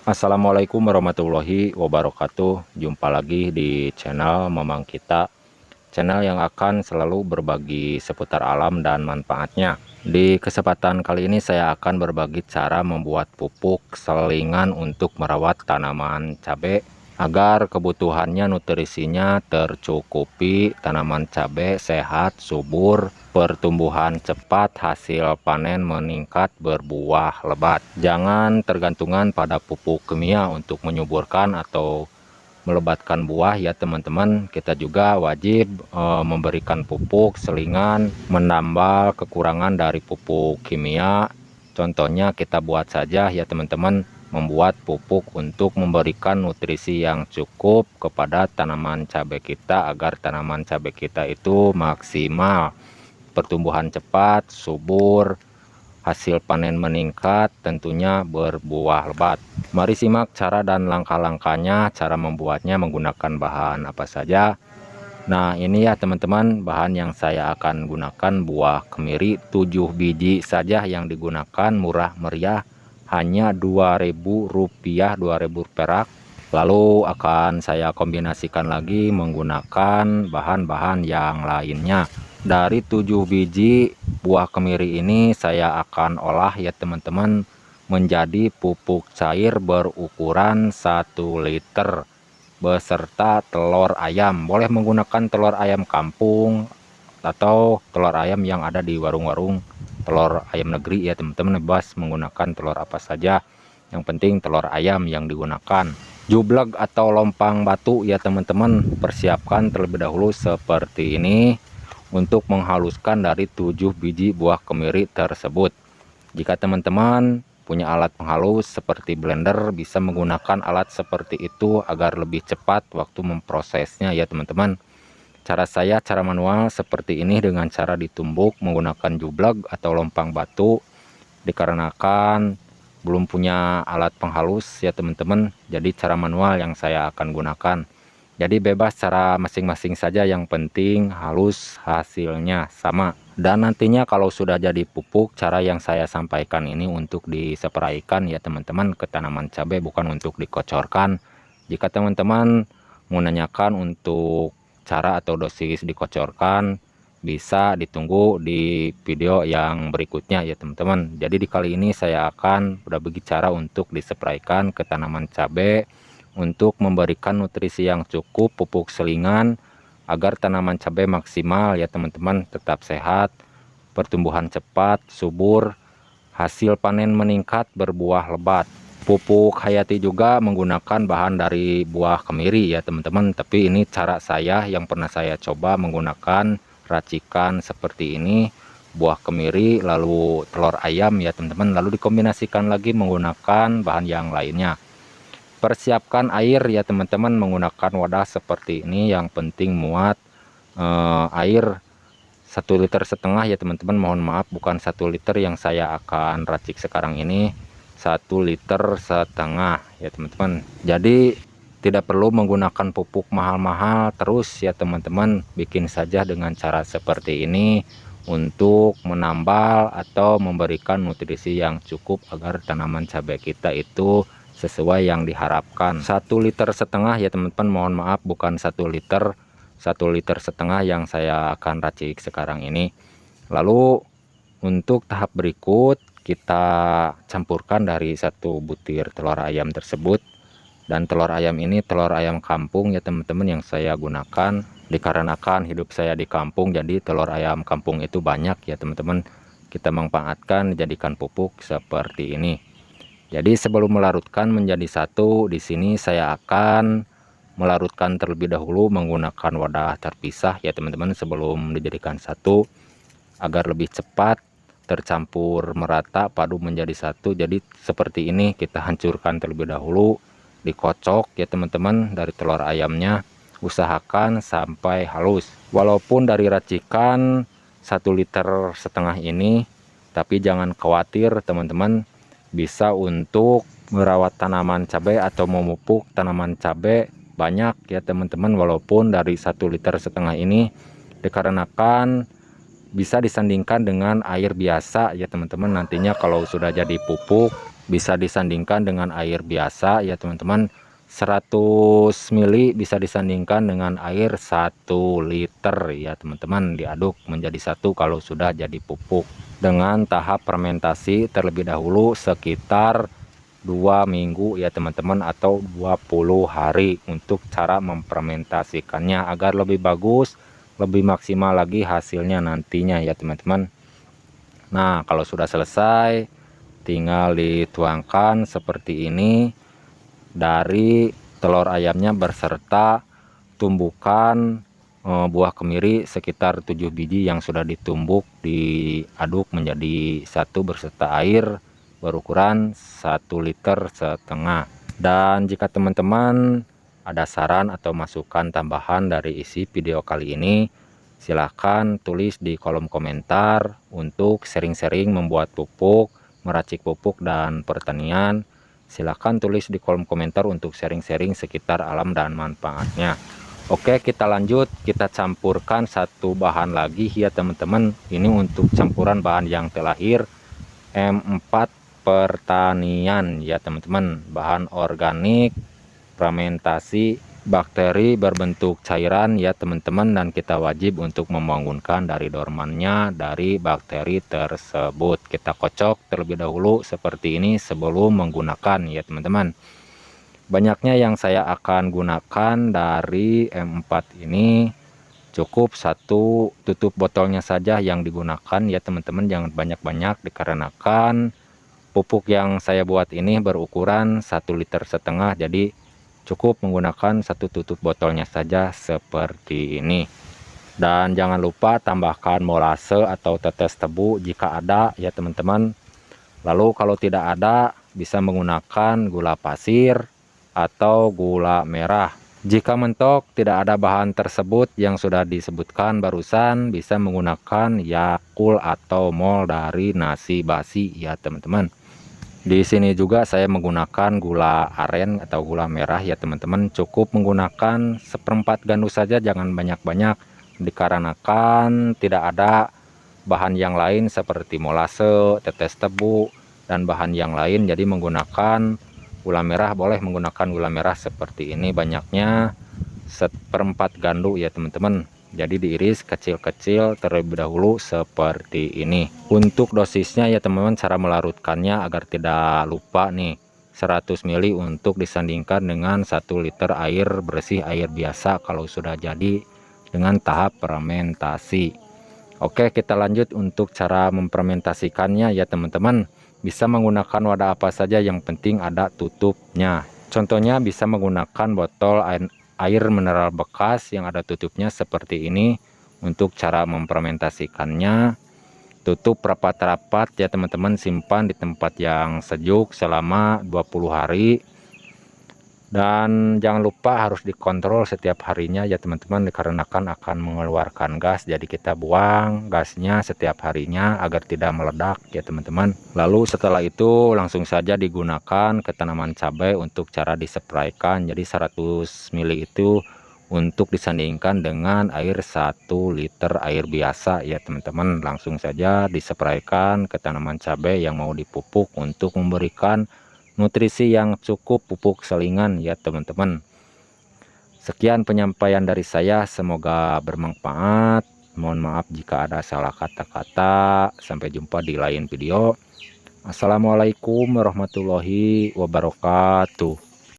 Assalamualaikum warahmatullahi wabarakatuh. Jumpa lagi di channel Mamang Kita, channel yang akan selalu berbagi seputar alam dan manfaatnya. Di kesempatan kali ini saya akan berbagi cara membuat pupuk selingan untuk merawat tanaman cabai agar kebutuhannya nutrisinya tercukupi, tanaman cabai sehat, subur, pertumbuhan cepat, hasil panen meningkat, berbuah lebat. Jangan tergantungan pada pupuk kimia untuk menyuburkan atau melebatkan buah ya teman-teman. Kita juga wajib memberikan pupuk selingan, menambal kekurangan dari pupuk kimia. Contohnya kita buat saja ya teman-teman, membuat pupuk untuk memberikan nutrisi yang cukup kepada tanaman cabai kita agar tanaman cabai kita itu maksimal, pertumbuhan cepat, subur, hasil panen meningkat, tentunya berbuah lebat. Mari simak cara dan langkah-langkahnya, cara membuatnya menggunakan bahan apa saja. Nah ini ya teman-teman, bahan yang saya akan gunakan buah kemiri 7 biji saja yang digunakan, murah meriah, hanya Rp2.000, 2.000 perak. Lalu akan saya kombinasikan lagi menggunakan bahan-bahan yang lainnya. Dari 7 biji buah kemiri ini saya akan olah ya teman-teman menjadi pupuk cair berukuran 1 liter beserta telur ayam. Boleh menggunakan telur ayam kampung atau telur ayam yang ada di warung-warung, telur ayam negeri ya teman-teman, bebas menggunakan telur apa saja, yang penting telur ayam yang digunakan. Jubleg atau lompang batu ya teman-teman, persiapkan terlebih dahulu seperti ini untuk menghaluskan dari 7 biji buah kemiri tersebut. Jika teman-teman punya alat penghalus seperti blender, bisa menggunakan alat seperti itu agar lebih cepat waktu memprosesnya ya teman-teman. Cara saya cara manual seperti ini dengan cara ditumbuk menggunakan jubleg atau lompang batu, dikarenakan belum punya alat penghalus ya teman-teman, jadi cara manual yang saya akan gunakan. Jadi bebas cara masing-masing saja, yang penting halus hasilnya sama. Dan nantinya kalau sudah jadi pupuk, cara yang saya sampaikan ini untuk disepraikan ya teman-teman ke tanaman cabai, bukan untuk dikocorkan. Jika teman-teman menanyakan untuk cara atau dosis dikocorkan, bisa ditunggu di video yang berikutnya ya teman-teman. Jadi di kali ini saya akan berbagi cara untuk disepraikan ke tanaman cabai untuk memberikan nutrisi yang cukup, pupuk selingan agar tanaman cabai maksimal ya teman-teman, tetap sehat, pertumbuhan cepat, subur, hasil panen meningkat, berbuah lebat. Pupuk hayati juga menggunakan bahan dari buah kemiri ya teman-teman, tapi ini cara saya yang pernah saya coba menggunakan racikan seperti ini, buah kemiri lalu telur ayam ya teman-teman, lalu dikombinasikan lagi menggunakan bahan yang lainnya. Persiapkan air ya teman-teman, menggunakan wadah seperti ini, yang penting muat air 1,5 liter ya teman-teman. Mohon maaf, bukan 1 liter yang saya akan racik sekarang ini, 1,5 liter ya teman-teman. Jadi tidak perlu menggunakan pupuk mahal-mahal terus ya teman-teman, bikin saja dengan cara seperti ini untuk menambal atau memberikan nutrisi yang cukup agar tanaman cabai kita itu sesuai yang diharapkan. 1,5 liter ya teman-teman, mohon maaf bukan 1 liter, 1,5 liter yang saya akan racik sekarang ini. Lalu untuk tahap berikut, kita campurkan dari 1 butir telur ayam tersebut. Dan telur ayam ini telur ayam kampung ya teman-teman yang saya gunakan, dikarenakan hidup saya di kampung, jadi telur ayam kampung itu banyak ya teman-teman, kita manfaatkan dijadikan pupuk seperti ini. Jadi sebelum melarutkan menjadi satu, di sini saya akan melarutkan terlebih dahulu menggunakan wadah terpisah ya teman-teman sebelum dijadikan satu, agar lebih cepat tercampur merata, padu menjadi satu. Jadi seperti ini, kita hancurkan terlebih dahulu, dikocok ya teman-teman dari telur ayamnya, usahakan sampai halus. Walaupun dari racikan 1,5 liter ini, tapi jangan khawatir teman-teman, bisa untuk merawat tanaman cabai atau memupuk tanaman cabai banyak ya teman-teman, walaupun dari 1,5 liter ini, dikarenakan bisa disandingkan dengan air biasa ya teman-teman. Nantinya kalau sudah jadi pupuk bisa disandingkan dengan air biasa ya teman-teman. 100 mili bisa disandingkan dengan air 1 liter ya teman-teman, diaduk menjadi satu kalau sudah jadi pupuk. Dengan tahap fermentasi terlebih dahulu sekitar 2 minggu ya teman-teman, atau 20 hari untuk cara memfermentasikannya agar lebih bagus, lebih maksimal lagi hasilnya nantinya ya teman-teman. Nah, kalau sudah selesai tinggal dituangkan seperti ini dari telur ayamnya beserta tumbukan buah kemiri sekitar 7 biji yang sudah ditumbuk, diaduk menjadi satu beserta air berukuran 1,5 liter. Dan jika teman-teman ada saran atau masukan tambahan dari isi video kali ini, silahkan tulis di kolom komentar. Untuk sering-sering membuat pupuk, meracik pupuk dan pertanian, silahkan tulis di kolom komentar untuk sharing-sharing sekitar alam dan manfaatnya. Oke, kita lanjut, kita campurkan satu bahan lagi ya teman-teman. Ini untuk campuran bahan yang terakhir, M4 pertanian ya teman-teman, bahan organik fermentasi bakteri berbentuk cairan ya teman-teman, dan kita wajib untuk membangunkan dari dormannya dari bakteri tersebut. Kita kocok terlebih dahulu seperti ini sebelum menggunakan ya teman-teman. Banyaknya yang saya akan gunakan dari M4 ini cukup satu tutup botolnya saja yang digunakan ya teman-teman, jangan banyak-banyak dikarenakan pupuk yang saya buat ini berukuran 1,5 liter, jadi cukup menggunakan satu tutup botolnya saja seperti ini. Dan jangan lupa tambahkan molase atau tetes tebu jika ada ya teman-teman. Lalu kalau tidak ada bisa menggunakan gula pasir atau gula merah. Jika mentok tidak ada bahan tersebut yang sudah disebutkan barusan, bisa menggunakan Yakult atau mol dari nasi basi ya teman-teman. Di sini juga saya menggunakan gula aren atau gula merah ya teman-teman, cukup menggunakan 1/4 gandum saja, jangan banyak-banyak dikarenakan tidak ada bahan yang lain seperti molase, tetes tebu dan bahan yang lain. Jadi menggunakan gula merah, boleh menggunakan gula merah seperti ini, banyaknya 1/4 gandum ya teman-teman. Jadi diiris kecil-kecil terlebih dahulu seperti ini. Untuk dosisnya ya teman-teman, cara melarutkannya agar tidak lupa nih, 100 mili untuk disandingkan dengan 1 liter air bersih, air biasa kalau sudah jadi dengan tahap fermentasi. Oke, kita lanjut untuk cara memfermentasikannya ya teman-teman. Bisa menggunakan wadah apa saja, yang penting ada tutupnya. Contohnya bisa menggunakan botol air mineral bekas yang ada tutupnya seperti ini. Untuk cara memfermentasikannya, tutup rapat-rapat ya teman-teman, simpan di tempat yang sejuk selama 20 hari. Dan jangan lupa harus dikontrol setiap harinya ya teman-teman, dikarenakan akan mengeluarkan gas, jadi kita buang gasnya setiap harinya agar tidak meledak ya teman-teman. Lalu setelah itu langsung saja digunakan ke tanaman cabai untuk cara dispraykan. Jadi 100 mili itu untuk disandingkan dengan air 1 liter air biasa ya teman-teman, langsung saja dispraykan ke tanaman cabai yang mau dipupuk untuk memberikan nutrisi yang cukup, pupuk selingan ya teman-teman. Sekian penyampaian dari saya, semoga bermanfaat. Mohon maaf jika ada salah kata-kata. Sampai jumpa di lain video. Assalamualaikum warahmatullahi wabarakatuh.